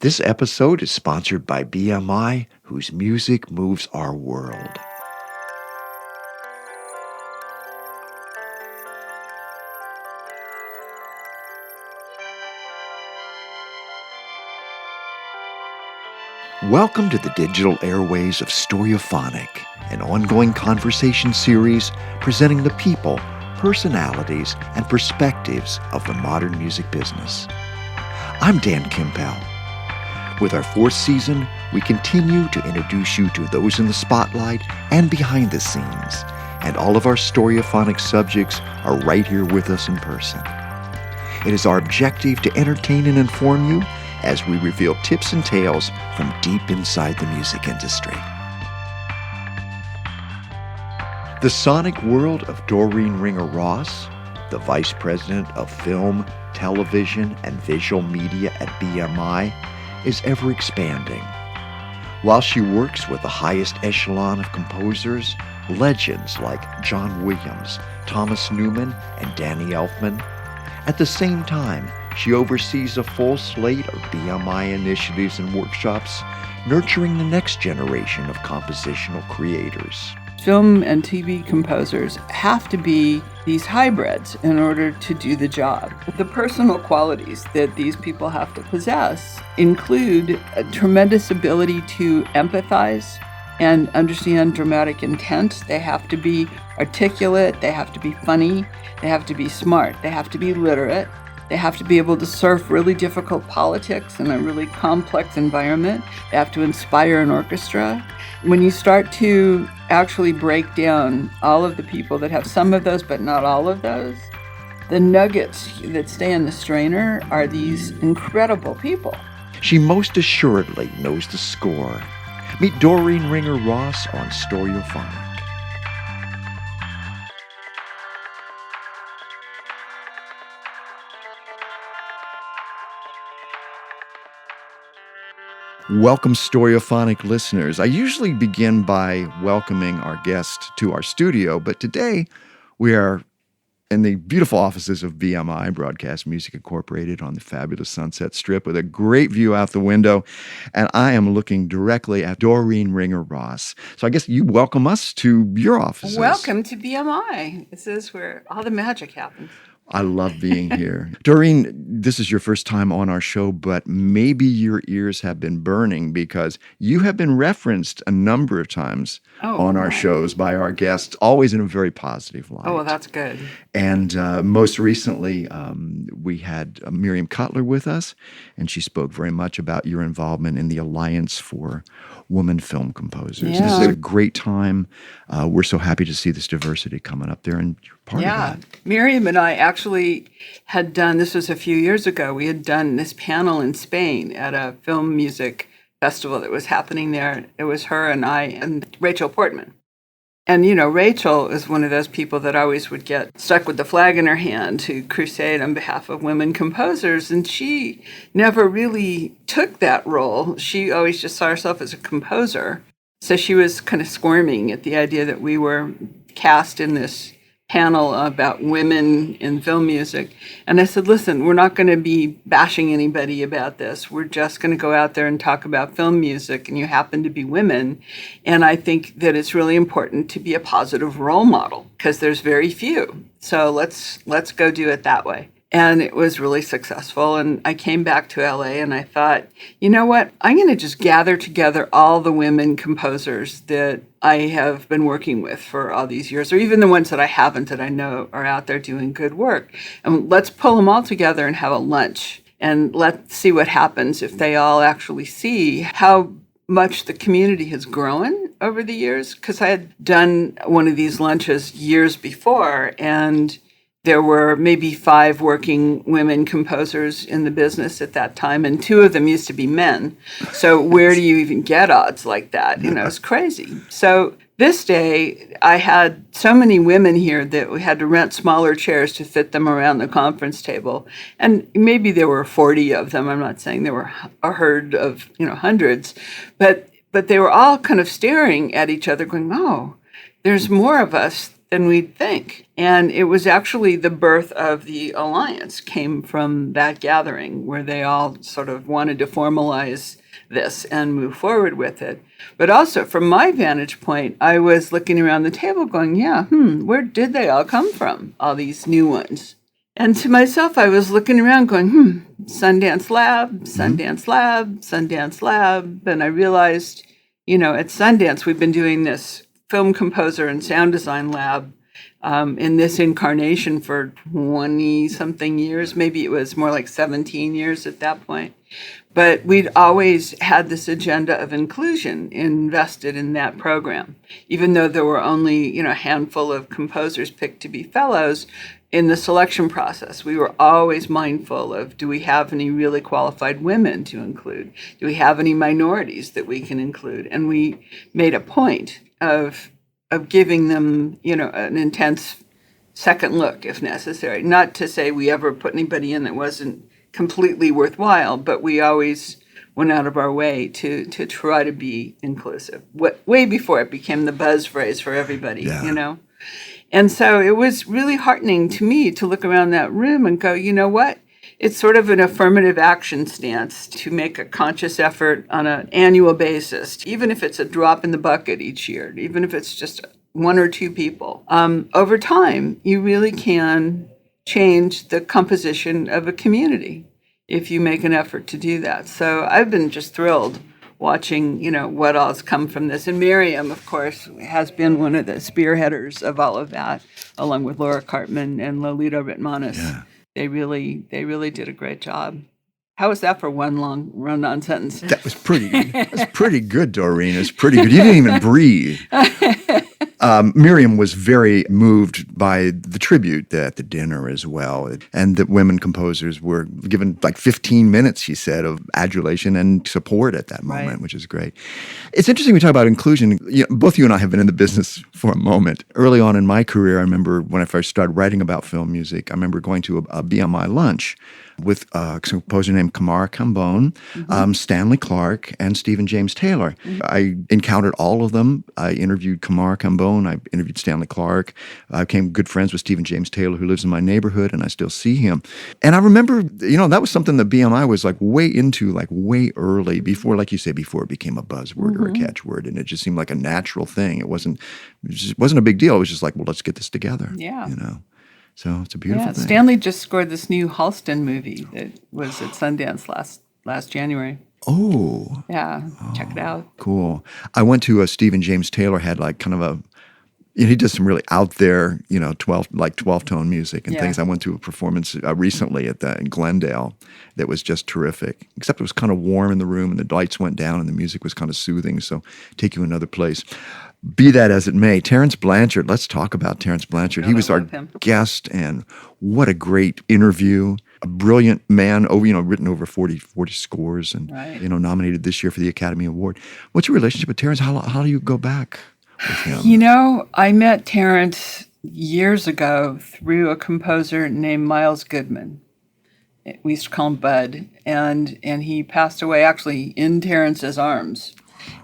This episode is sponsored by BMI, whose music moves our world. Welcome to the digital airways of Storyophonic, an ongoing conversation series presenting the people, personalities, and perspectives of the modern music business. I'm Dan Kimpel. With our fourth season, we continue to introduce you to those in the spotlight and behind the scenes, and all of our Storyophonic subjects are right here with us in person. It is our objective to entertain and inform you as we reveal tips and tales from deep inside the music industry. The sonic world of Doreen Ringer-Ross, the Vice President of Film, Television, and Visual Media at BMI, is ever expanding. While she works with the highest echelon of composers, legends like John Williams, Thomas Newman, and Danny Elfman, at the same time, she oversees a full slate of BMI initiatives and workshops, nurturing the next generation of compositional creators. Film and TV composers have to be these hybrids in order to do the job. The personal qualities that these people have to possess include a tremendous ability to empathize and understand dramatic intent. They have to be articulate, they have to be funny, they have to be smart, they have to be literate. They have to be able to surf really difficult politics in a really complex environment. They have to inspire an orchestra. When you start to actually break down all of the people that have some of those but not all of those, the nuggets that stay in the strainer are these incredible people. She most assuredly knows the score. Meet Doreen Ringer-Ross on Storyophonic. Welcome, Storyophonic listeners. I usually begin by welcoming our guest to our studio, but today we are in the beautiful offices of BMI, Broadcast Music Incorporated, on the fabulous Sunset Strip with a great view out the window, and I am looking directly at Doreen Ringer-Ross. So I guess you welcome us to your offices. Welcome to BMI. This is where all the magic happens. I love being here. Doreen, this is your first time on our show, but maybe your ears have been burning because you have been referenced a number of times on our shows by our guests, always in a very positive light. Oh, well, that's good. And most recently, we had Miriam Cutler with us, and she spoke very much about your involvement in the Alliance for Women Film Composers. Yeah. This is a great time. We're so happy to see this diversity coming up there, and you're part of that. Miriam and I actually had done, this was a few years ago, we had done this panel in Spain at a film music festival that was happening there. It was her and I and Rachel Portman. And, you know, Rachel is one of those people that always would get stuck with the flag in her hand to crusade on behalf of women composers. And she never really took that role. She always just saw herself as a composer. So she was kind of squirming at the idea that we were cast in this panel about women in film music. And I said, listen, we're not going to be bashing anybody about this. We're just going to go out there and talk about film music, and you happen to be women. And I think that it's really important to be a positive role model because there's very few. So let's go do it that way. And it was really successful. And I came back to LA and I thought, you know what? I'm going to just gather together all the women composers that I have been working with for all these years, or even the ones that I haven't that I know are out there doing good work. And let's pull them all together and have a lunch. And let's see what happens if they all actually see how much the community has grown over the years. Because I had done one of these lunches years before, and there were maybe 5 working women composers in the business at that time, and 2 of them used to be men. So where do you even get odds like that? You know, it's crazy. So this day, I had so many women here that we had to rent smaller chairs to fit them around the conference table. And maybe there were 40 of them. I'm not saying there were a herd of, hundreds. But they were all kind of staring at each other going, oh, there's more of us than we'd think. And it was actually the birth of the Alliance came from that gathering where they all sort of wanted to formalize this and move forward with it. But also from my vantage point, I was looking around the table going, where did they all come from? All these new ones. And to myself, I was looking around going, Sundance Lab, Sundance Lab, Sundance Lab. And I realized, at Sundance, we've been doing this film composer and sound design lab in this incarnation for 20-something years. Maybe it was more like 17 years at that point. But we'd always had this agenda of inclusion invested in that program. Even though there were only, a handful of composers picked to be fellows, in the selection process, we were always mindful of, do we have any really qualified women to include? Do we have any minorities that we can include? And we made a point of giving them, an intense second look if necessary. Not to say we ever put anybody in that wasn't completely worthwhile, but we always went out of our way to try to be inclusive. Way before it became the buzz phrase for everybody, And so it was really heartening to me to look around that room and go, you know what? It's sort of an affirmative action stance to make a conscious effort on an annual basis, even if it's a drop in the bucket each year, even if it's just one or two people. Over time, you really can change the composition of a community if you make an effort to do that. So I've been just thrilled watching, what all's come from this. And Miriam, of course, has been one of the spearheaders of all of that, along with Laura Cartman and Lolita Ritmanis. Yeah. They really did a great job. How was that for one long run-on sentence? That was pretty good. That's pretty good, Doreen. It's pretty good. You didn't even breathe. Miriam was very moved by the tribute at the dinner as well. And that women composers were given like 15 minutes, she said, of adulation and support at that moment, Right. which is great. It's interesting we talk about inclusion. Both you and I have been in the business for a moment. Early on in my career, I remember when I first started writing about film music, I remember going to a BMI lunch with a composer named Kamara Kambone, Stanley Clarke, and Stephen James Taylor. I encountered all of them. I interviewed Kamara Kambone. I interviewed Stanley Clarke. I became good friends with Stephen James Taylor, who lives in my neighborhood, and I still see him. And I remember, that was something that BMI was like way into, like way early, before, like you say, before it became a buzzword or a catchword, and it just seemed like a natural thing. It wasn't a big deal. It was just like, well, let's get this together. Yeah. So it's a beautiful thing. Stanley just scored this new Halston movie that was at Sundance last January. Oh. Yeah, check it out. Cool. I went to a Stephen James Taylor had like kind of he does some really out there, 12-tone music and things. I went to a performance recently in Glendale that was just terrific, except it was kind of warm in the room and the lights went down and the music was kind of soothing, so take you another place. Be that as it may, Terence Blanchard, let's talk about Terence Blanchard. He was our guest, and what a great interview. A brilliant man, written over 40 scores and, nominated this year for the Academy Award. What's your relationship with Terence? How do you go back with him? I met Terence years ago through a composer named Miles Goodman. We used to call him Bud, and he passed away actually in Terence's arms.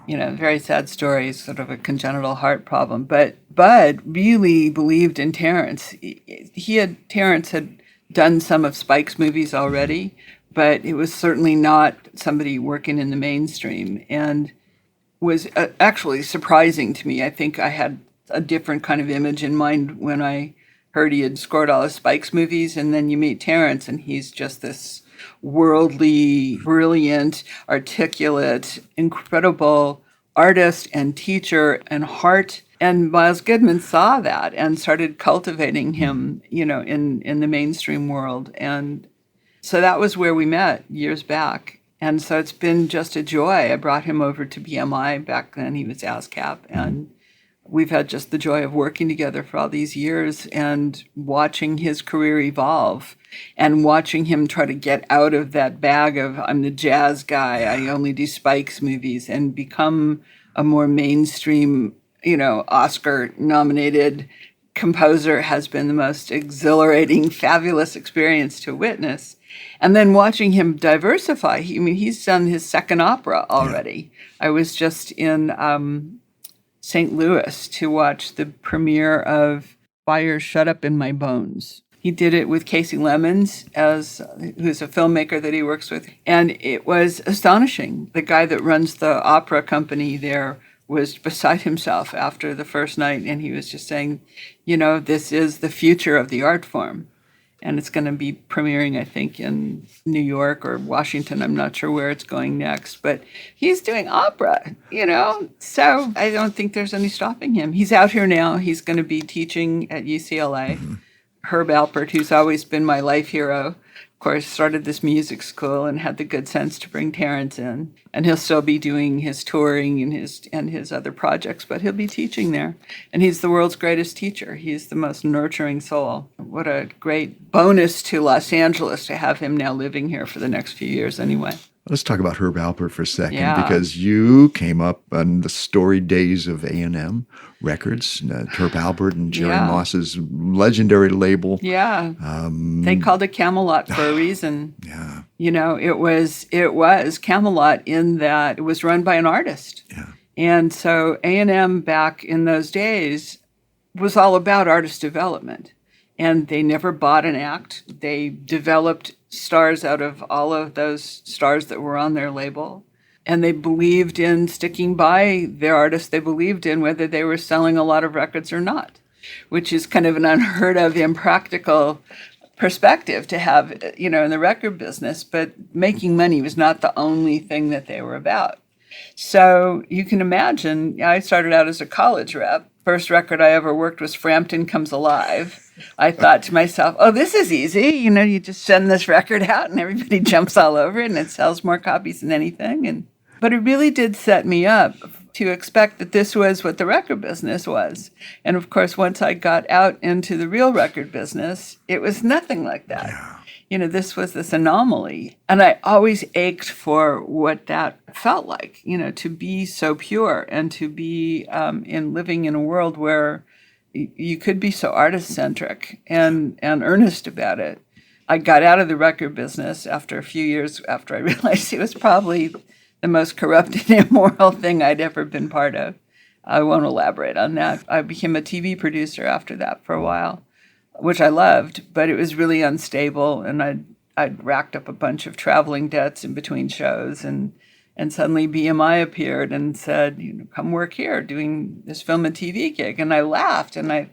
Very sad story, sort of a congenital heart problem. But Bud really believed in Terence. Terence had done some of Spike's movies already, but it was certainly not somebody working in the mainstream, and was actually surprising to me. I think I had a different kind of image in mind when I heard he had scored all of Spike's movies, and then you meet Terence, and he's just this worldly, brilliant, articulate, incredible artist and teacher and heart. And Miles Goodman saw that and started cultivating him, in the mainstream world. And so that was where we met years back. And so it's been just a joy. I brought him over to BMI. Back then he was ASCAP, and we've had just the joy of working together for all these years and watching his career evolve and watching him try to get out of that bag of, I'm the jazz guy, I only do Spike's movies, and become a more mainstream, Oscar-nominated composer has been the most exhilarating, fabulous experience to witness. And then watching him diversify, he's done his second opera already. I was just in St. Louis to watch the premiere of fire shut up in my bones. He did it with Casey Lemons, who's a filmmaker that he works with. And it was astonishing. The guy that runs the opera company there was beside himself after the first night. And he was just saying, this is the future of the art form. And it's going to be premiering, I think, in New York or Washington. I'm not sure where it's going next. But he's doing opera, So I don't think there's any stopping him. He's out here now. He's going to be teaching at UCLA. Mm-hmm. Herb Alpert, who's always been my life hero, of course, started this music school and had the good sense to bring Terence in. And he'll still be doing his touring and his other projects, but he'll be teaching there. And he's the world's greatest teacher. He's the most nurturing soul. What a great bonus to Los Angeles to have him now living here for the next few years anyway. Let's talk about Herb Alpert for a second, because you came up on the storied days of A&M Records, Herb Alpert and Jerry Moss's legendary label. Yeah, they called it Camelot for a reason. Yeah, it was Camelot in that it was run by an artist. Yeah, and so A&M back in those days was all about artist development. And they never bought an act. They developed stars out of all of those stars that were on their label. And they believed in sticking by their artists they believed in, whether they were selling a lot of records or not, which is kind of an unheard of, impractical perspective to have, in the record business. But making money was not the only thing that they were about. So you can imagine, I started out as a college rep. First record I ever worked was Frampton Comes Alive. I thought to myself, oh, this is easy. You just send this record out and everybody jumps all over it and it sells more copies than anything. But it really did set me up to expect that this was what the record business was. And of course, once I got out into the real record business, it was nothing like that. Yeah. This was this anomaly. And I always ached for what that felt like, to be so pure and to be living in a world where you could be so artist-centric and earnest about it. I got out of the record business after a few years after I realized it was probably the most corrupt and immoral thing I'd ever been part of. I won't elaborate on that. I became a TV producer after that for a while, which I loved, but it was really unstable, and I'd racked up a bunch of traveling debts in between shows, and suddenly BMI appeared and said, come work here doing this film and TV gig. And I laughed, and I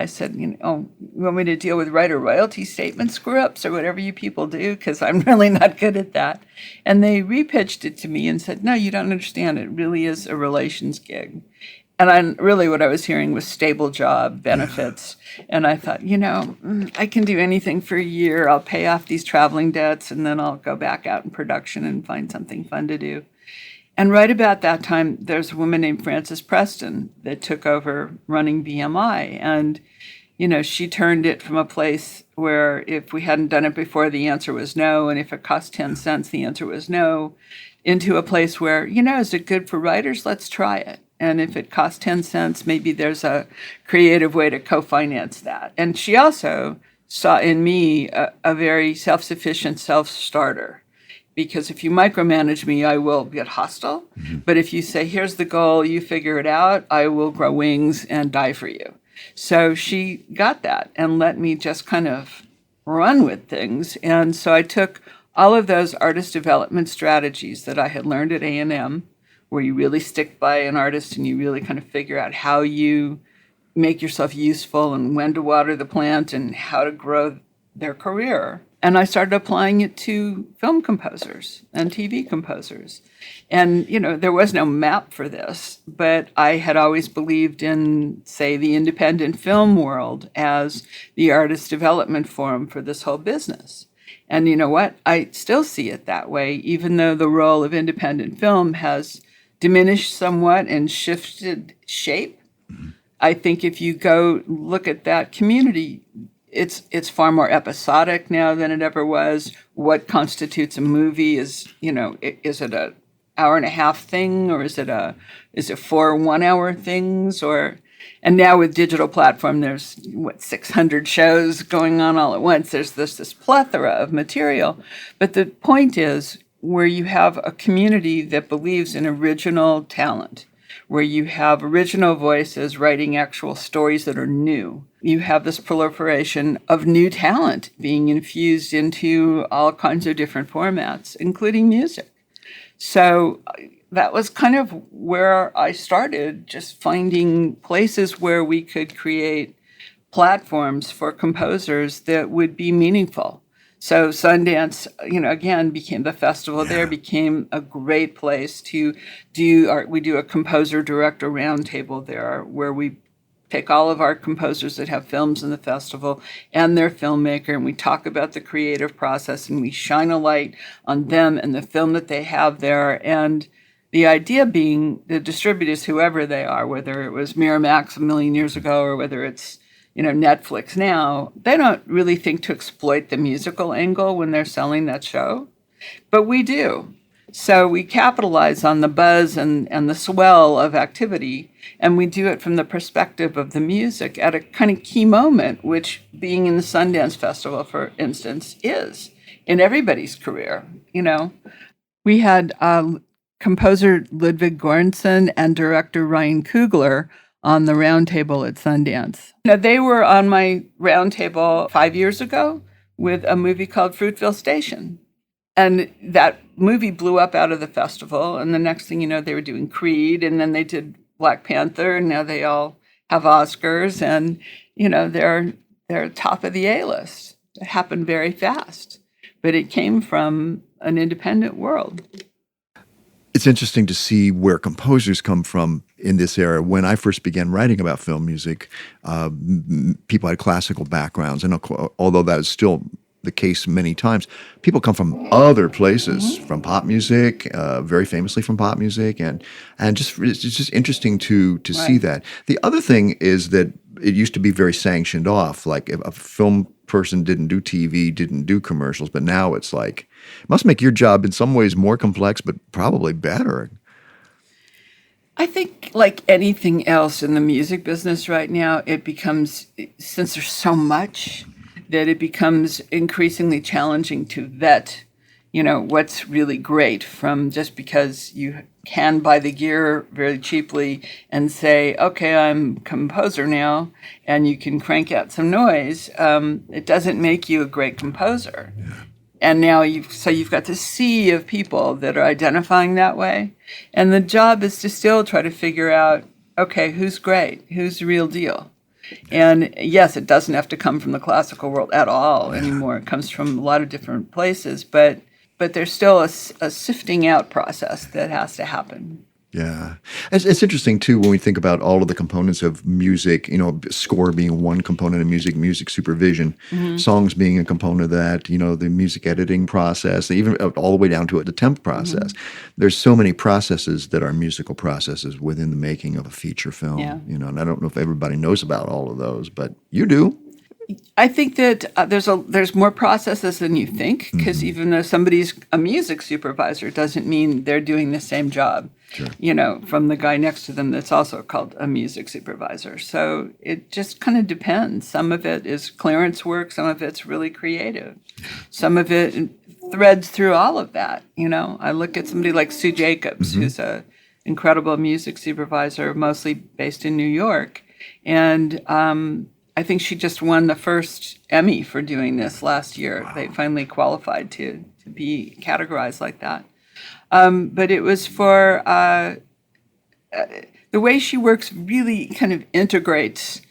said, you want me to deal with writer royalty statement screw-ups or whatever you people do? Because I'm really not good at that. And they repitched it to me and said, no, you don't understand. It really is a relations gig. And really what I was hearing was stable job, benefits. And I thought, I can do anything for a year. I'll pay off these traveling debts, and then I'll go back out in production and find something fun to do. And right about that time, there's a woman named Frances Preston that took over running BMI. And, she turned it from a place where if we hadn't done it before, the answer was no. And if it cost 10 cents, the answer was no. Into a place where, is it good for writers? Let's try it. And if it costs 10 cents, maybe there's a creative way to co-finance that. And she also saw in me a very self-sufficient self-starter. Because if you micromanage me, I will get hostile. Mm-hmm. But if you say, here's the goal, you figure it out, I will grow wings and die for you. So she got that and let me just kind of run with things. And so I took all of those artist development strategies that I had learned at A&M, where you really stick by an artist and you really kind of figure out how you make yourself useful and when to water the plant and how to grow their career. And I started applying it to film composers and TV composers. And, there was no map for this, but I had always believed in, say, the independent film world as the artist development forum for this whole business. And you know what? I still see it that way, even though the role of independent film has diminished somewhat and shifted shape. Mm-hmm. I think if you go look at that community, it's far more episodic now than it ever was. What constitutes a movie is, is it an hour and a half thing, or is it 4 1-hour things, and now with digital platform, there's 600 shows going on all at once. There's this plethora of material, but the point is, where you have a community that believes in original talent, where you have original voices writing actual stories that are new. You have this proliferation of new talent being infused into all kinds of different formats, including music. So that was kind of where I started, just finding places where we could create platforms for composers that would be meaningful. So Sundance, again, became the festival there, became a great place to we do a composer director roundtable there where we pick all of our composers that have films in the festival and their filmmaker, and we talk about the creative process and we shine a light on them and the film that they have there. And the idea being the distributors, whoever they are, whether it was Miramax a million years ago or whether it's Netflix now, they don't really think to exploit the musical angle when they're selling that show, but we do. So we capitalize on the buzz and the swell of activity, and we do it from the perspective of the music at a kind of key moment, which being in the Sundance Festival, for instance, is in everybody's career. We had composer Ludwig Göransson and director Ryan Coogler on the roundtable at Sundance. They were on my roundtable 5 years ago with a movie called Fruitville Station. And that movie blew up out of the festival. And the next thing you know, they were doing Creed, and then they did Black Panther, and now they all have Oscars, and they're top of the A-list. It happened very fast, but it came from an independent world. It's interesting to see where composers come from in this era. When I first began writing about film music, people had classical backgrounds, and although that is still the case many times, people come from other places, from pop music, very famously from pop music, and it's just interesting to see that. The other thing is that it used to be very sanctioned off, like if a film person didn't do TV, didn't do commercials, but now it's like, it must make your job in some ways more complex, but probably better. I think like anything else in the music business right now, it becomes, since there's so much, that it becomes increasingly challenging to vet, what's really great from just because you can buy the gear very cheaply and say, okay, I'm a composer now, and you can crank out some noise. It doesn't make you a great composer. Yeah. And now you've got this sea of people that are identifying that way. And the job is to still try to figure out, okay, who's great? Who's the real deal? And yes, it doesn't have to come from the classical world at all anymore. It comes from a lot of different places, but there's still a sifting out process that has to happen. Yeah. It's interesting, too, when we think about all of the components of music, score being one component of music supervision, songs being a component of that, the music editing process, even all the way down to the temp process. There's so many processes that are musical processes within the making of a feature film, and I don't know if everybody knows about all of those, but you do. I think that there's more processes than you think, because even though somebody's a music supervisor doesn't mean they're doing the same job, from the guy next to them that's also called a music supervisor. So it just kind of depends. Some of it is clearance work, some of it's really creative. Some of it threads through all of that. I look at somebody like Sue Jacobs, who's an incredible music supervisor, mostly based in New York, and I think she just won the first Emmy for doing this last year. Wow. They finally qualified to be categorized like that. But it was for the way she works really kind of integrates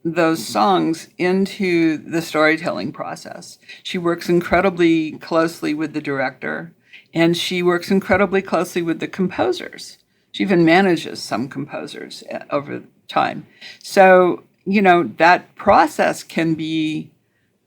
those songs into the storytelling process. She works incredibly closely with the director, and she works incredibly closely with the composers. She even manages some composers over time. So that process can be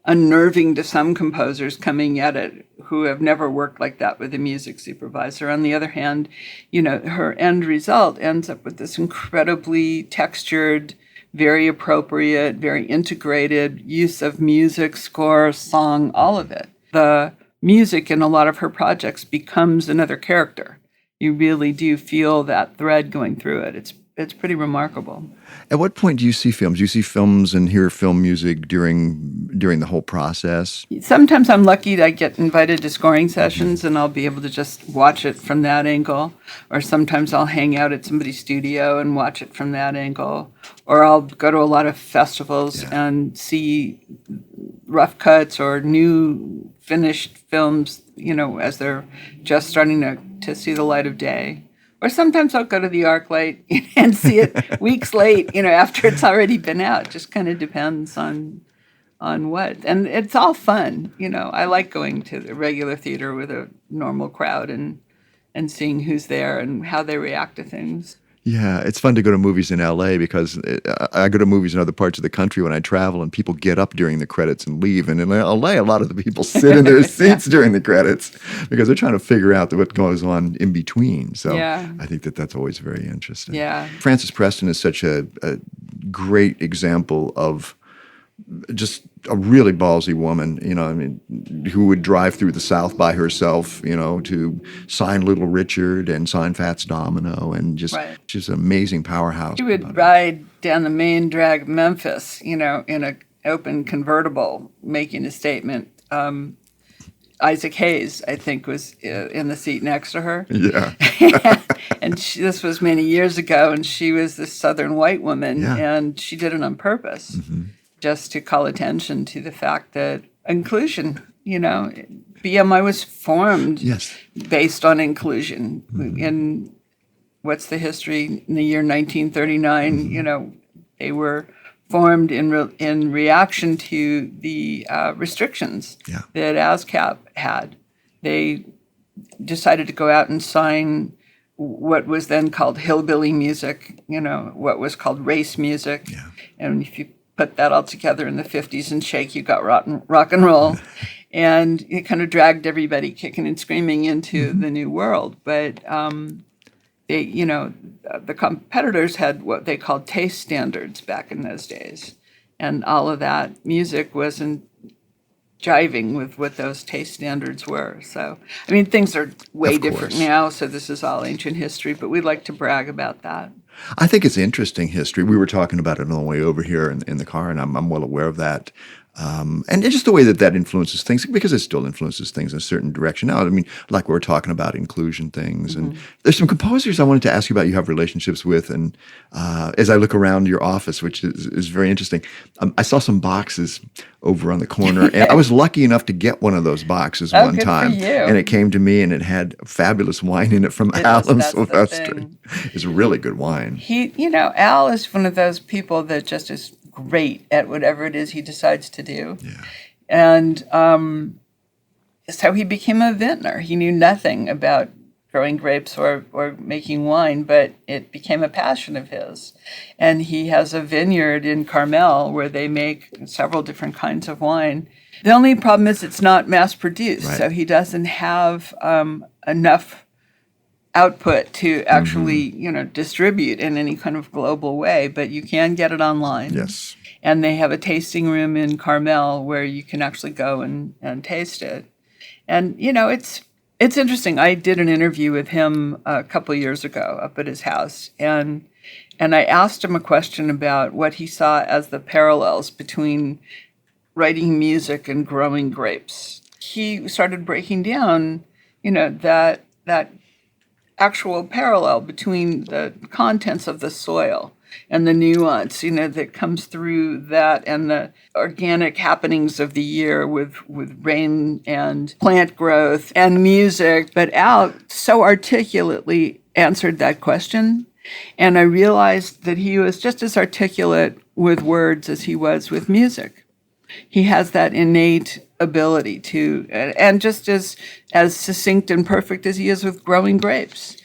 unnerving to some composers coming at it who have never worked like that with a music supervisor. On the other hand, her end result ends up with this incredibly textured, very appropriate, very integrated use of music, score, song, all of it. The music in a lot of her projects becomes another character. You really do feel that thread going through it. it's pretty remarkable. At what point do you see films? Do you see films and hear film music during the whole process? Sometimes I'm lucky to get invited to scoring sessions and I'll be able to just watch it from that angle. Or sometimes I'll hang out at somebody's studio and watch it from that angle. Or I'll go to a lot of festivals and see rough cuts or new finished films, as they're just starting to see the light of day. Or sometimes I'll go to the ArcLight and see it weeks late, after it's already been out. It just kind of depends on what. And it's all fun, I like going to the regular theater with a normal crowd and seeing who's there and how they react to things. Yeah, it's fun to go to movies in L.A. because I go to movies in other parts of the country when I travel, and people get up during the credits and leave. And in L.A., a lot of the people sit in their seats during the credits because they're trying to figure out what goes on in between. So I think that's always very interesting. Yeah. Frances Preston is such a great example of just a really ballsy woman, who would drive through the South by herself, to sign Little Richard and sign Fats Domino, and just an amazing powerhouse. She would ride down the main drag of Memphis, in an open convertible, making a statement. Isaac Hayes, I think, was in the seat next to her. Yeah. And this was many years ago, and she was this Southern white woman, and she did it on purpose. Mm-hmm. Just to call attention to the fact that inclusion, BMI was formed based on inclusion. Mm-hmm. In what's the history? In the year 1939, mm-hmm. They were formed in reaction to the restrictions that ASCAP had. They decided to go out and sign what was then called hillbilly music, what was called race music. Yeah. And if you put that all together in the 50s and shake, you got rock and roll. And it kind of dragged everybody kicking and screaming into the new world. But the competitors had what they called taste standards back in those days. And all of that music wasn't jiving with what those taste standards were. So, things are way different now, so this is all ancient history, but we like to brag about that. I think it's interesting history. We were talking about it on the way over here in the car, and I'm well aware of that. And just the way that influences things, because it still influences things in a certain direction. Now, like we were talking about inclusion things. Mm-hmm. And there's some composers I wanted to ask you about you have relationships with. And as I look around your office, which is very interesting, I saw some boxes over on the corner. And I was lucky enough to get one of those boxes one time. For you. And it came to me, and it had fabulous wine in it from Alan Silvestri. It's really good wine. Al is one of those people that just is great at whatever it is he decides to do. Yeah. And so he became a vintner. He knew nothing about growing grapes or making wine, but it became a passion of his. And he has a vineyard in Carmel where they make several different kinds of wine. The only problem is it's not mass produced, so he doesn't have enough output to actually, distribute in any kind of global way, but you can get it online. Yes. And they have a tasting room in Carmel where you can actually go and taste it. And, it's interesting. I did an interview with him a couple of years ago up at his house, and I asked him a question about what he saw as the parallels between writing music and growing grapes. He started breaking down, that actual parallel between the contents of the soil and the nuance, that comes through that and the organic happenings of the year with rain and plant growth and music. But Al so articulately answered that question. And I realized that he was just as articulate with words as he was with music. He has that innate ability to, and just as succinct and perfect as he is with growing grapes.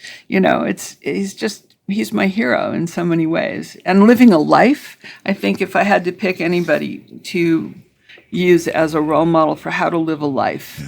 He's my hero in so many ways. And living a life, I think if I had to pick anybody to use as a role model for how to live a life,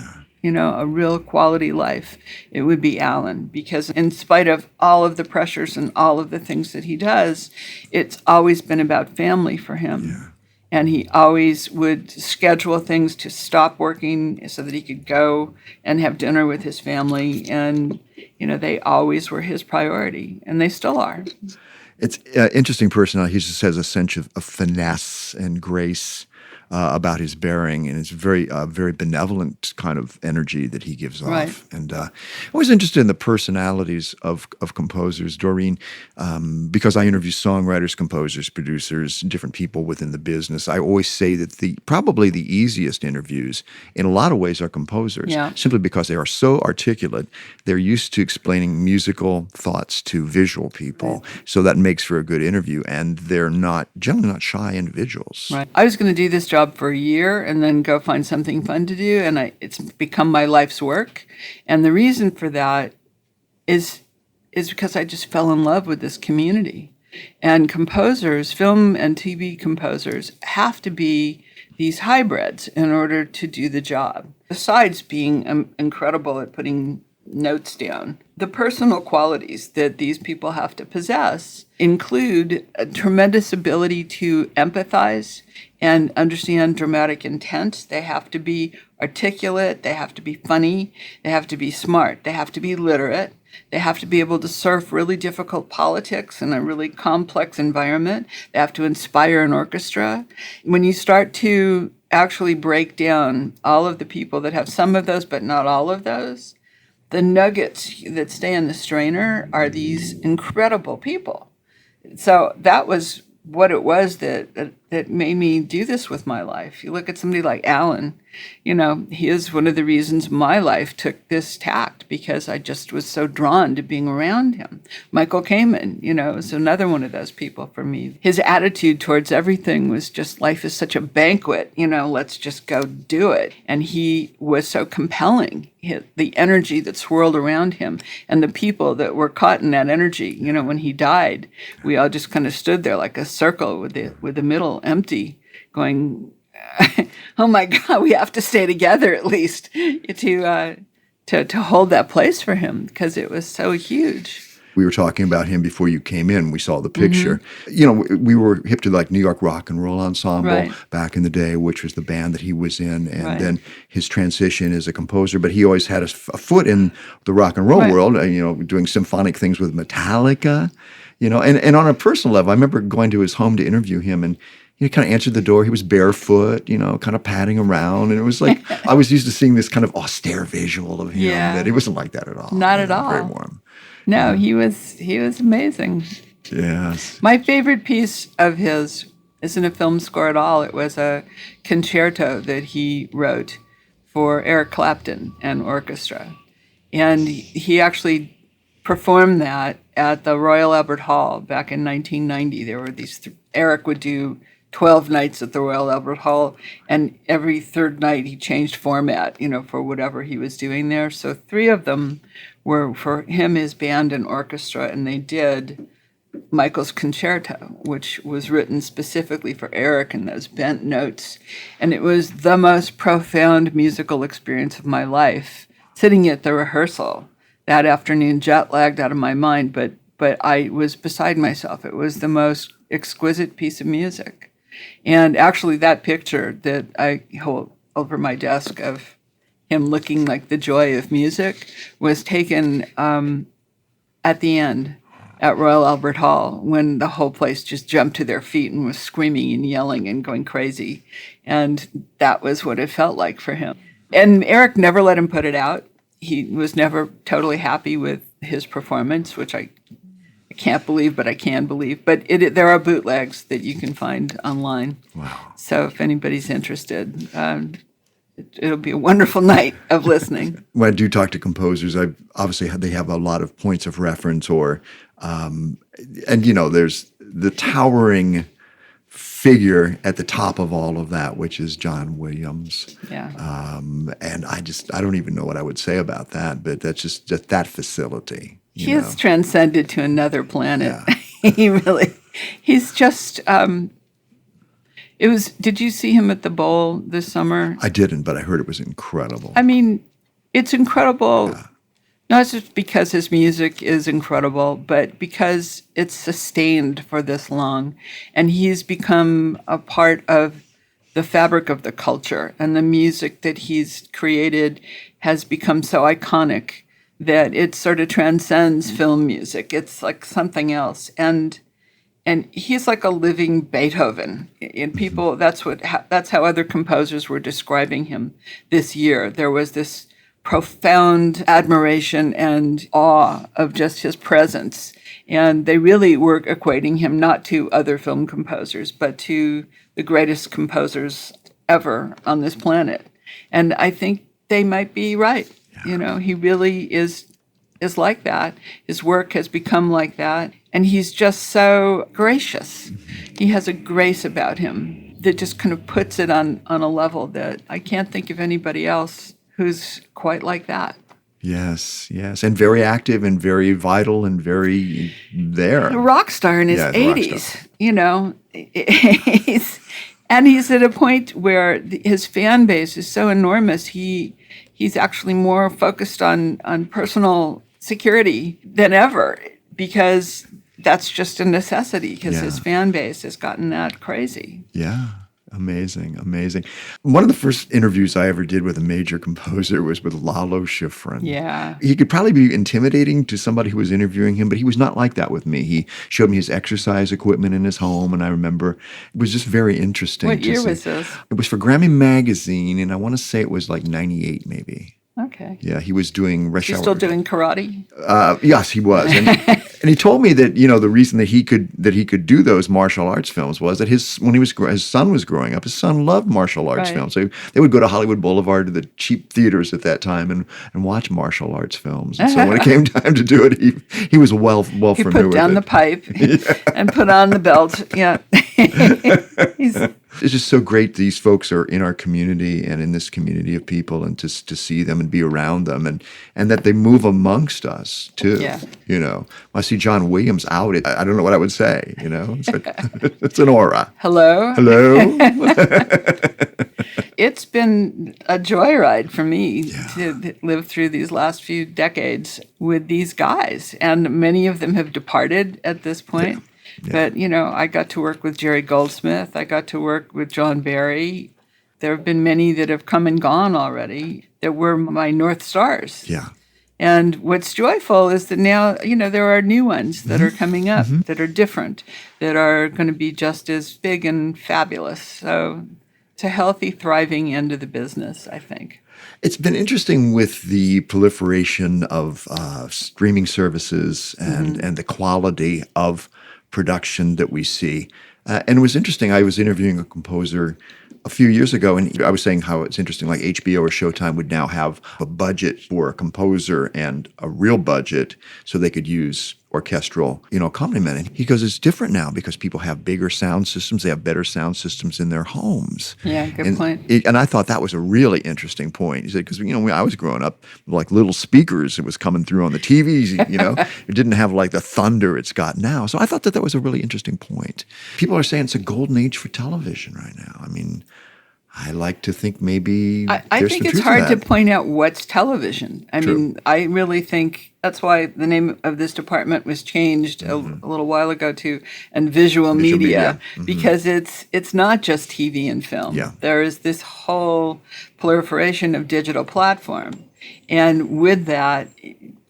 a real quality life, it would be Alan. Because in spite of all of the pressures and all of the things that he does, it's always been about family for him. Yeah. And he always would schedule things to stop working so that he could go and have dinner with his family. And, they always were his priority, and they still are. It's interesting personality. He just has a sense of finesse and grace about his bearing, and it's very benevolent kind of energy that he gives Right. off. And I was interested in the personalities of composers, Doreen, because I interview songwriters, composers, producers, different people within the business. I always say that probably the easiest interviews, in a lot of ways, are composers, Yeah. simply because they are so articulate. They're used to explaining musical thoughts to visual people, so that makes for a good interview. And they're generally not shy individuals. Right. I was going to do this job for a year and then go find something fun to do, and it's become my life's work. And the reason for that is because I just fell in love with this community. And composers, film and TV composers, have to be these hybrids in order to do the job. Besides being incredible at putting notes down, the personal qualities that these people have to possess include a tremendous ability to empathize and understand dramatic intent. They have to be articulate, they have to be funny, they have to be smart, they have to be literate, they have to be able to surf really difficult politics in a really complex environment, they have to inspire an orchestra. When you start to actually break down all of the people that have some of those but not all of those, the nuggets that stay in the strainer are these incredible people. So that was what it was that made me do this with my life. You look at somebody like Alan, he is one of the reasons my life took this tact, because I just was so drawn to being around him. Michael Kamen, is another one of those people for me. His attitude towards everything was just, life is such a banquet, let's just go do it. And he was so compelling. The energy that swirled around him and the people that were caught in that energy. When he died, we all just kind of stood there like a circle with the middle empty, going, oh my God, we have to stay together at least to hold that place for him, because it was so huge. We were talking about him before you came in. We saw the picture. We were hip to New York Rock and Roll Ensemble back in the day, which was the band that he was in. And then his transition as a composer. But he always had a foot in the rock and roll world, doing symphonic things with Metallica. And on a personal level, I remember going to his home to interview him, and he kind of answered the door. He was barefoot, kind of padding around. And it was like, I was used to seeing this kind of austere visual of him. That he wasn't like that at all. Not at all. Very warm. No, he was amazing. Yes. My favorite piece of his isn't a film score at all. It was a concerto that he wrote for Eric Clapton and orchestra. And he actually performed that at the Royal Albert Hall back in 1990. There were these, Eric would do 12 nights at the Royal Albert Hall, and every third night he changed format, for whatever he was doing there. So 3 of them were for him, his band, and orchestra, and they did Michael's Concerto, which was written specifically for Eric and those bent notes. And it was the most profound musical experience of my life, sitting at the rehearsal that afternoon, jet-lagged out of my mind, but I was beside myself. It was the most exquisite piece of music. And actually that picture that I hold over my desk of him looking like the joy of music was taken at the end at Royal Albert Hall, when the whole place just jumped to their feet and was screaming and yelling and going crazy. And that was what it felt like for him. And Eric never let him put it out. He was never totally happy with his performance, which I can't believe, but I can believe. But there are bootlegs that you can find online. Wow. So if anybody's interested, it'll be a wonderful night of listening. When I do talk to composers, they have a lot of points of reference, or there's the towering figure at the top of all of that, which is John Williams. Yeah. And I don't even know what I would say about that, but that's just that facility. He has transcended to another planet. Yeah. He's just, did you see him at the Bowl this summer? I didn't, but I heard it was incredible. I mean, it's incredible, not just because his music is incredible, but because it's sustained for this long. And he's become a part of the fabric of the culture, and the music that he's created has become so iconic that it sort of transcends film music. It's like something else. And And he's like a living Beethoven. And people, that's how other composers were describing him this year. There was this profound admiration and awe of just his presence. And they really were equating him not to other film composers, but to the greatest composers ever on this planet. And I think they might be right. He really is like that. His work has become like that. And he's just so gracious. He has a grace about him that just kind of puts it on a level that I can't think of anybody else who's quite like that. Yes. And very active and very vital and very there. A rock star in his 80s, he's at a point where his fan base is so enormous. He's actually more focused on personal security than ever, because that's just a necessity, because his fan base has gotten that crazy. Yeah. Amazing. One of the first interviews I ever did with a major composer was with Lalo Schifrin. Yeah. He could probably be intimidating to somebody who was interviewing him, but he was not like that with me. He showed me his exercise equipment in his home, and I remember it was just very interesting. What year was this? It was for Grammy Magazine, and I want to say it was like 98 maybe. Okay. Yeah, he was doing Rush Hour. He's still doing karate? Yes, he was. And he told me that, the reason that he could do those martial arts films was that his son was growing up, his son loved martial arts films. So they would go to Hollywood Boulevard, to the cheap theaters at that time, and watch martial arts films. And so when it came time to do it, he was well familiar with it. He put down the pipe and put on the belt. Yeah. It's just so great these folks are in our community and in this community of people, and to see them and be around them, and that they move amongst us too. Yeah. When I see John Williams out, I don't know what I would say. It's an aura. Hello. It's been a joyride for me to live through these last few decades with these guys, and many of them have departed at this point. Yeah. But, I got to work with Jerry Goldsmith. I got to work with John Barry. There have been many that have come and gone already that were my North Stars. Yeah. And what's joyful is that now, there are new ones that are coming up that are different, that are going to be just as big and fabulous. So it's a healthy, thriving end of the business, I think. It's been interesting with the proliferation of streaming services and the quality of production that we see. And it was interesting. I was interviewing a composer a few years ago, and I was saying how it's interesting, like HBO or Showtime would now have a budget for a composer and a real budget so they could use orchestral, accompaniment. And he goes, it's different now because people have bigger sound systems. They have better sound systems in their homes. Yeah, good point. And I thought that was a really interesting point. He said, because, when I was growing up, like little speakers, it was coming through on the TVs, it didn't have like the thunder it's got now. So I thought that was a really interesting point. People are saying it's a golden age for television right now. I mean, I like to think maybe I think it's hard to point out what's television. I mean, I really think that's why the name of this department was changed a little while ago to visual media. Because it's not just TV and film. Yeah. There is this whole proliferation of digital platform. And with that,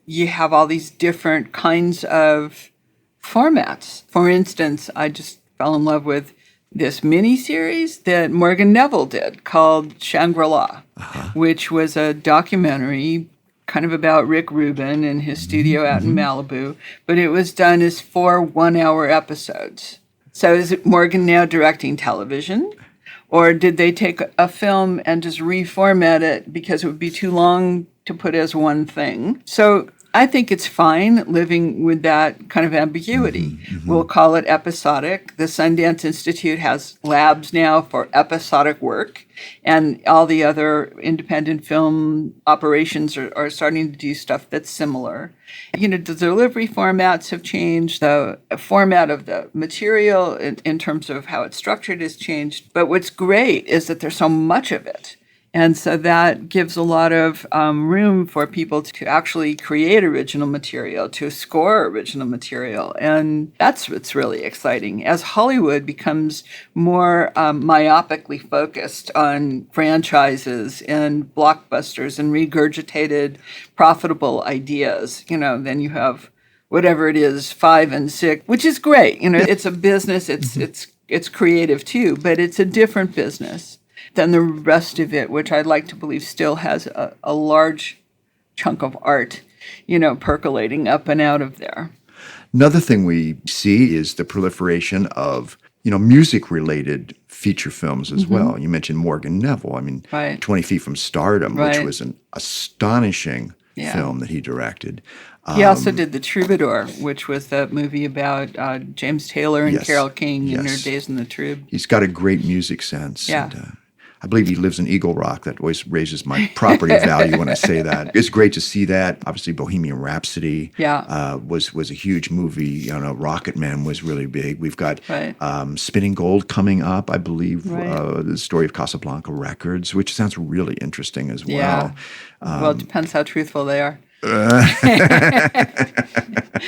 you have all these different kinds of formats. For instance, I just fell in love with this mini-series that Morgan Neville did called Shangri-La, which was a documentary kind of about Rick Rubin and his studio out in Malibu, but it was done as 4 one-hour episodes. So is it Morgan now directing television? Or did they take a film and just reformat it because it would be too long to put as one thing? So I think it's fine living with that kind of ambiguity. We'll call it episodic. The Sundance Institute has labs now for episodic work, and all the other independent film operations are starting to do stuff that's similar. The delivery formats have changed. The format of the material in terms of how it's structured has changed. But what's great is that there's so much of it. And so that gives a lot of room for people to actually create original material, to score original material. And that's what's really exciting. As Hollywood becomes more myopically focused on franchises and blockbusters and regurgitated profitable ideas, then you have whatever it is, 5 and 6, which is great. It's a business. It's creative too, but it's a different business than the rest of it, which I'd like to believe still has a large chunk of art, percolating up and out of there. Another thing we see is the proliferation of, music-related feature films as well. You mentioned Morgan Neville. Right. 20 Feet from Stardom, which Right. was an astonishing Yeah. film that he directed. He also did The Troubadour, which was the movie about James Taylor and Yes. Carole King in their Yes. days in the Troub. He's got a great music sense. Yeah. And, I believe he lives in Eagle Rock. That always raises my property value when I say that. It's great to see that. Obviously, Bohemian Rhapsody was a huge movie. Rocket Man was really big. We've got Right. Spinning Gold coming up, I believe, Right. the story of Casablanca Records, which sounds really interesting as Yeah. well. Well, it depends how truthful they are.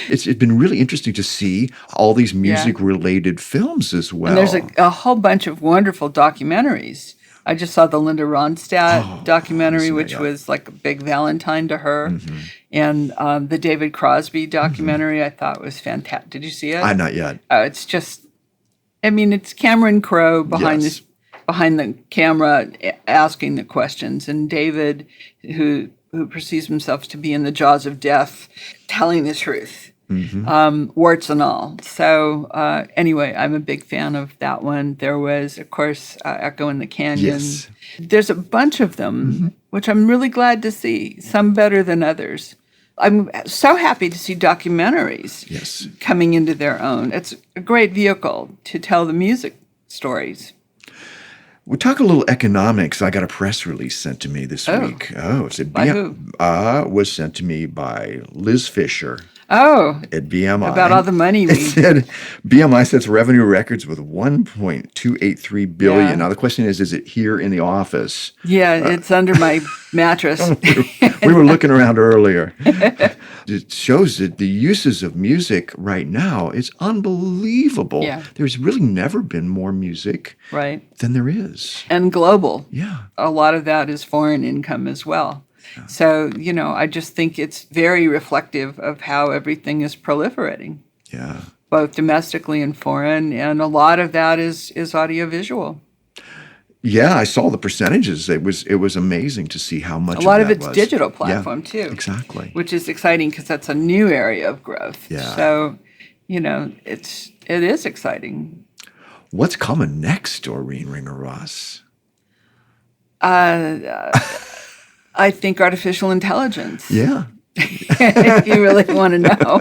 It's been really interesting to see all these music-related films as well. And there's a whole bunch of wonderful documentaries. I just saw the Linda Ronstadt documentary, which was like a big Valentine to her. And the David Crosby documentary I thought was fantastic. Did you see it? Not yet. It's just, it's Cameron Crowe behind Yes. behind the camera asking the questions, and David, who perceives himself to be in the jaws of death, telling the truth. Warts and all. So anyway, I'm a big fan of that one. There was, of course, Echo in the Canyon. Yes. There's a bunch of them, which I'm really glad to see, some better than others. I'm so happy to see documentaries Yes. coming into their own. It's a great vehicle to tell the music stories. We'll talk a little economics. I got a press release sent to me this week. By who? Was sent to me by Liz Fisher Oh, at BMI. about all the money It said BMI sets revenue records with $1.283 billion. Yeah. Now the question is it here in the office? yeah, it's under my mattress. We were looking around earlier. It shows that the uses of music right now is unbelievable. Yeah. There's really never been more music Right. than there is. And global. Yeah. A lot of that is foreign income as well. So, I just think it's very reflective of how everything is proliferating, Yeah. both domestically and foreign. And a lot of that is audiovisual. Yeah, I saw the percentages. It was amazing to see how much A lot of of that it's was. digital platform, Yeah, too. exactly. Which is exciting because that's a new area of growth. Yeah. So, it is exciting. What's coming next, Doreen Ringer Ross? I think artificial intelligence. Yeah. If you really want to know.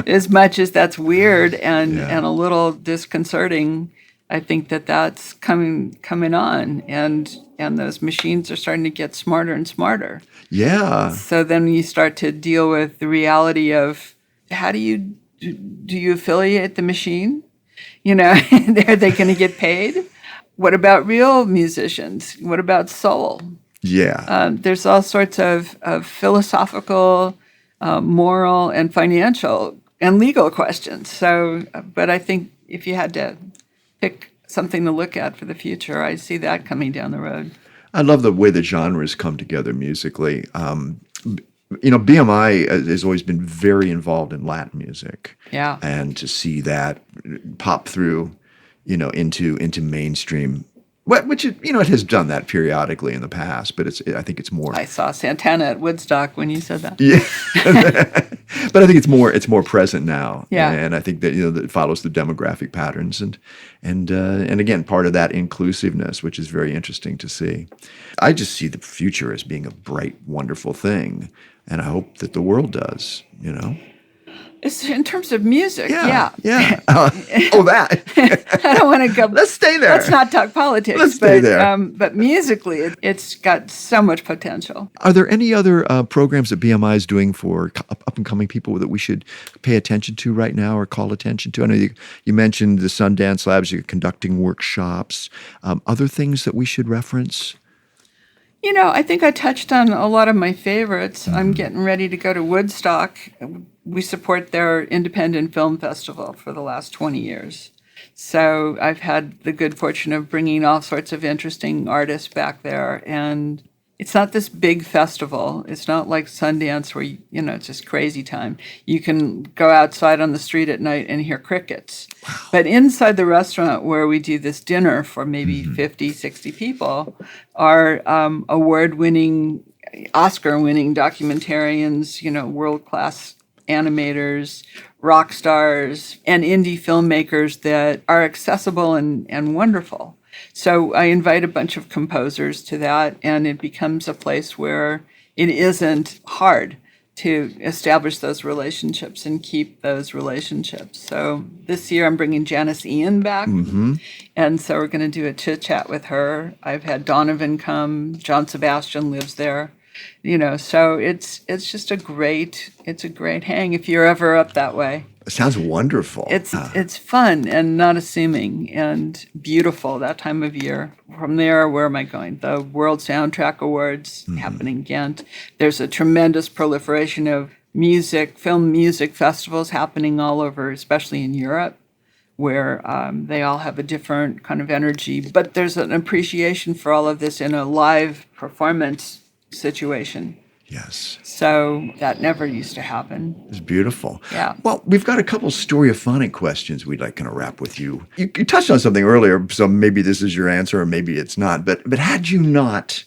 As much as that's weird and a little disconcerting, I think that's coming on, and those machines are starting to get smarter and smarter. Yeah. So then you start to deal with the reality of how do you affiliate the machine? Are they going to get paid? What about real musicians? What about soul? Yeah. There's all sorts of philosophical, moral, and financial and legal questions. So, but I think if you had to pick something to look at for the future, I see that coming down the road. I love the way the genres come together musically. BMI has always been very involved in Latin music. Yeah. And to see that pop through, into mainstream, which it has done that periodically in the past, but I think it's more. I saw Santana at Woodstock when you said that. Yeah, but I think it's more present now. Yeah. And I think that that it follows the demographic patterns and again part of that inclusiveness, which is very interesting to see. I just see the future as being a bright, wonderful thing, and I hope that the world does. It's in terms of music. Yeah. That. I don't want to go. Let's stay there. Let's not talk politics. Let's stay there. But musically, it's got so much potential. Are there any other programs that BMI is doing for up and coming people that we should pay attention to right now or call attention to? I know you mentioned the Sundance Labs. You're conducting workshops. Other things that we should reference? I think I touched on a lot of my favorites. I'm getting ready to go to Woodstock. We support their independent film festival for the last 20 years. So I've had the good fortune of bringing all sorts of interesting artists back there. And, It's not this big festival. It's not like Sundance where, it's just crazy time. You can go outside on the street at night and hear crickets. Wow. But inside the restaurant where we do this dinner for maybe 50, 60 people are award-winning, Oscar-winning documentarians, world-class animators, rock stars, and indie filmmakers that are accessible and wonderful. So I invite a bunch of composers to that, and it becomes a place where it isn't hard to establish those relationships and keep those relationships. So this year I'm bringing Janice Ian back, and so we're going to do a chit-chat with her. I've had Donovan come. John Sebastian lives there. So it's just a great hang if you're ever up that way. It sounds wonderful. It's fun and not assuming and beautiful that time of year. From there, where am I going? The World Soundtrack Awards happen in Ghent. There's a tremendous proliferation of film music festivals happening all over, especially in Europe, where they all have a different kind of energy. But there's an appreciation for all of this in a live performance situation. Yes. So that never used to happen. It's beautiful. Yeah. Well, we've got a couple storyophonic questions we'd like kind of wrap with you. You touched on something earlier, so maybe this is your answer or maybe it's not. But had you not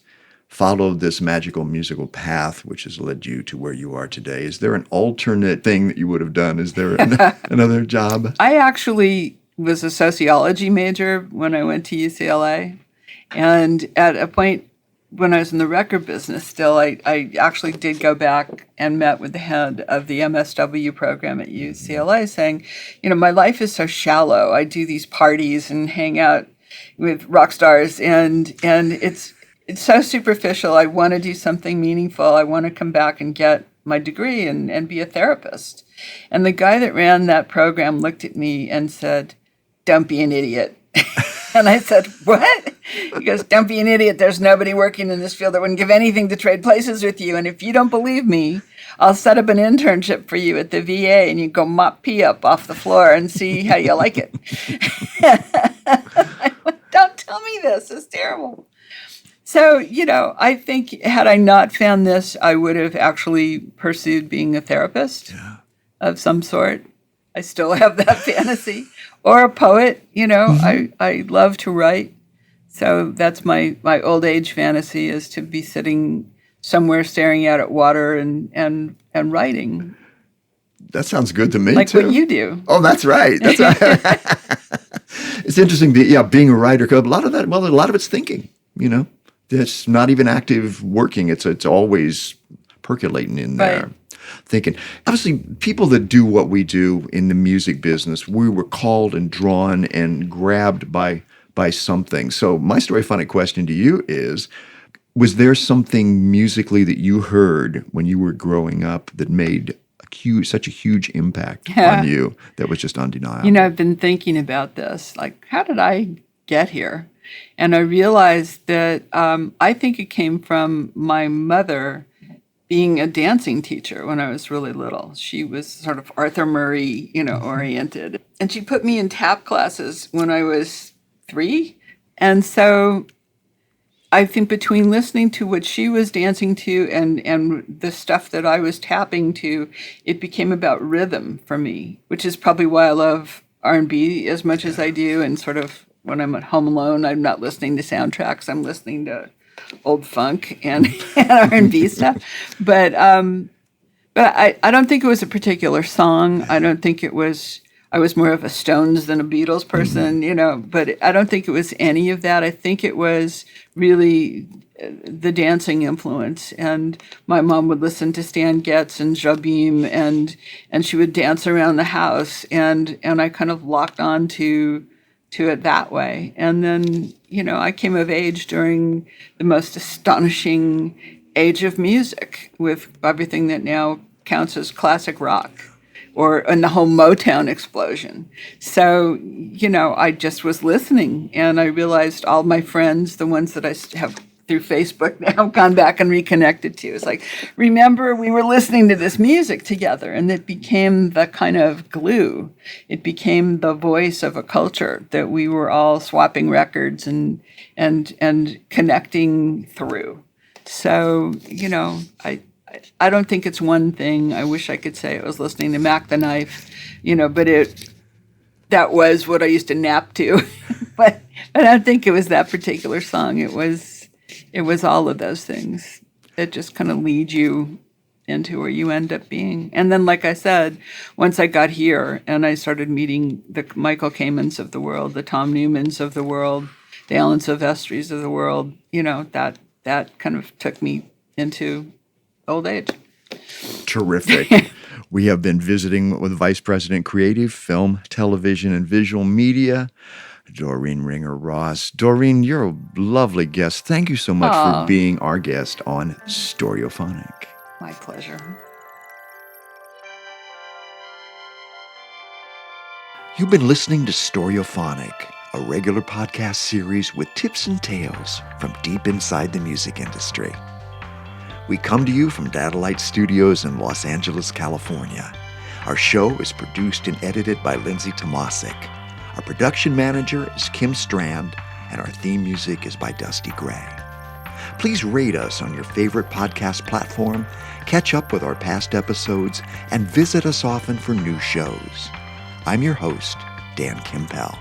followed this magical musical path, which has led you to where you are today, is there an alternate thing that you would have done? Is there another job? I actually was a sociology major when I went to UCLA. And at a point, when I was in the record business still, I actually did go back and met with the head of the MSW program at UCLA saying, my life is so shallow. I do these parties and hang out with rock stars and it's so superficial. I want to do something meaningful. I want to come back and get my degree and be a therapist. And the guy that ran that program looked at me and said, "Don't be an idiot." And I said, "What?" He goes, "Don't be an idiot. There's nobody working in this field that wouldn't give anything to trade places with you. And if you don't believe me, I'll set up an internship for you at the VA and you go mop pee up off the floor and see how you like it." I went, "Don't tell me this. It's terrible." So, I think had I not found this, I would have actually pursued being a therapist of some sort. I still have that fantasy. Or a poet, I love to write. So that's my old age fantasy, is to be sitting somewhere staring out at water and writing. That sounds good to me, like too. Like what you do. Oh, that's right. That's right. It's interesting, being a writer, a lot of it's thinking, It's not even active working. It's always percolating in there. Right. Thinking. Obviously, people that do what we do in the music business, we were called and drawn and grabbed by something. So my storyphonic question to you is, was there something musically that you heard when you were growing up that made such a huge impact on you that was just undeniable? I've been thinking about this. Like, how did I get here? And I realized that I think it came from my mother being a dancing teacher when I was really little. She was sort of Arthur Murray, oriented. And she put me in tap classes when I was 3. And so I think between listening to what she was dancing to and the stuff that I was tapping to, it became about rhythm for me, which is probably why I love R&B as much as I do. And sort of when I'm at home alone, I'm not listening to soundtracks. I'm listening to old funk and R&B stuff. But I don't think it was a particular song. I don't think it was, I was more of a Stones than a Beatles person, but I don't think it was any of that. I think it was really the dancing influence. And my mom would listen to Stan Getz and Jobim and she would dance around the house. And I kind of locked on to it that way. And then, I came of age during the most astonishing age of music with everything that now counts as classic rock and the whole Motown explosion. So, I just was listening and I realized all my friends, the ones that I have through Facebook now, gone back and reconnected to. It's like, remember, we were listening to this music together, and it became the kind of glue. It became the voice of a culture that we were all swapping records and connecting through. So, I don't think it's one thing. I wish I could say I was listening to Mac the Knife, but that was what I used to nap to. but I don't think it was that particular song. It was all of those things that just kind of lead you into where you end up being. And then, like I said, once I got here and I started meeting the Michael Kamens of the world, the Tom Newmans of the world, the Alan Silvestris of the world, that kind of took me into old age. Terrific. We have been visiting with Vice President Creative, Film, Television, and Visual Media, Doreen Ringer Ross. Doreen, you're a lovely guest. Thank you so much for being our guest on Stereophonic. My pleasure. You've been listening to Stereophonic, a regular podcast series with tips and tales from deep inside the music industry. We come to you from Datalight Studios in Los Angeles, California. Our show is produced and edited by Lindsay Tomasic. Our production manager is Kim Strand, and our theme music is by Dusty Gray. Please rate us on your favorite podcast platform, catch up with our past episodes, and visit us often for new shows. I'm your host, Dan Kimpel.